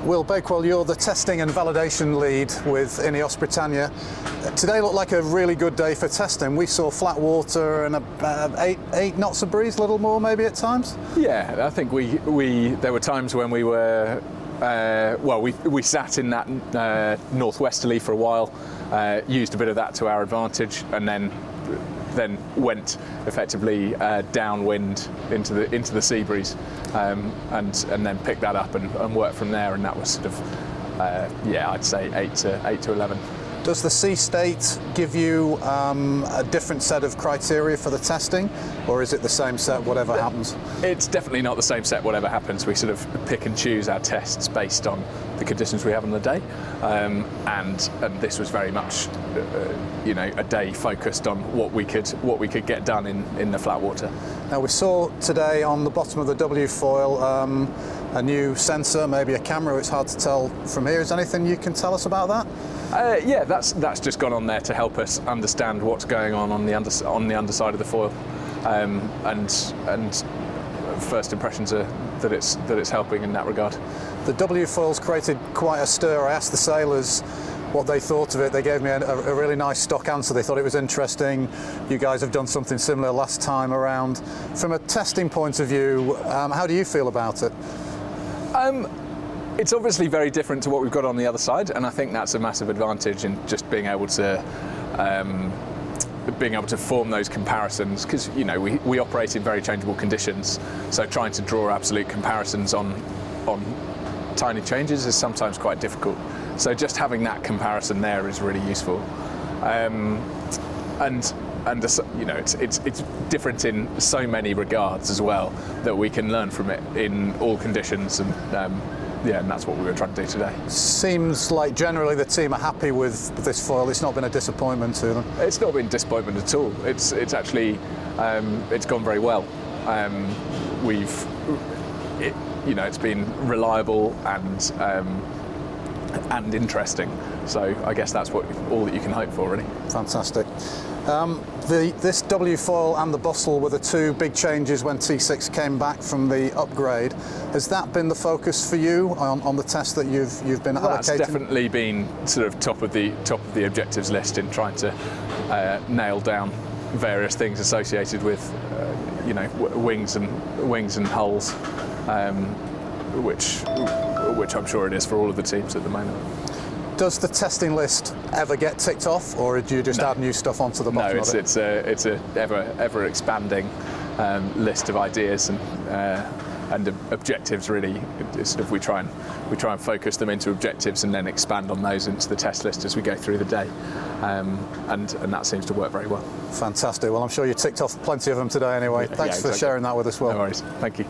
Will Bakewell, you're the testing and validation lead with INEOS Britannia. Today looked like a really good day for testing. We saw flat water and eight knots of breeze, a little more maybe at times. Yeah, I think there were times when we were we sat in that northwesterly for a while, used a bit of that to our advantage, and then went effectively downwind into the sea breeze, and then picked that up and worked from there, and that was sort of I'd say 8 to 11. Does the sea state give you a different set of criteria for the testing, or is it the same set whatever happens? It's definitely not the same set whatever happens. We sort of pick and choose our tests based on the conditions we have on the day, and this was very much a day focused on what we could get done in the flat water. Now we saw today on the bottom of the W foil a new sensor, maybe a camera. It's hard to tell from here. Is there anything you can tell us about that? Yeah, that's just gone on there to help us understand what's going on the underside of the foil, and first impressions are that it's helping in that regard. The W foil's created quite a stir. I asked the sailors what they thought of it. They gave me a really nice stock answer. They thought it was interesting. You guys have done something similar last time around. From a testing point of view, how do you feel about it? It's obviously very different to what we've got on the other side, and I think that's a massive advantage in just being able to form those comparisons, because we operate in very changeable conditions, so trying to draw absolute comparisons on tiny changes is sometimes quite difficult. So just having that comparison there is really useful, and it's different in so many regards as well, that we can learn from it in all conditions, and that's what we were trying to do today. Seems like generally the team are happy with this foil. It's not been a disappointment to them. It's not been a disappointment at all. It's actually it's gone very well. It's been reliable and interesting. So I guess that's all that you can hope for, really. Fantastic. This W foil and the bustle were the two big changes when T6 came back from the upgrade. Has that been the focus for you on the test that you've been allocating? That's definitely been sort of top of the objectives list in trying to nail down various things associated with wings and hulls, which I'm sure it is for all of the teams at the moment. Does the testing list ever get ticked off, or do you just add new stuff onto the bottom of it? No, it's a ever expanding list of ideas and objectives. Really, it's sort of we try and focus them into objectives and then expand on those into the test list as we go through the day, and that seems to work very well. Fantastic. Well, I'm sure you ticked off plenty of them today anyway. Thanks for sharing that with us, Will. No worries. Thank you.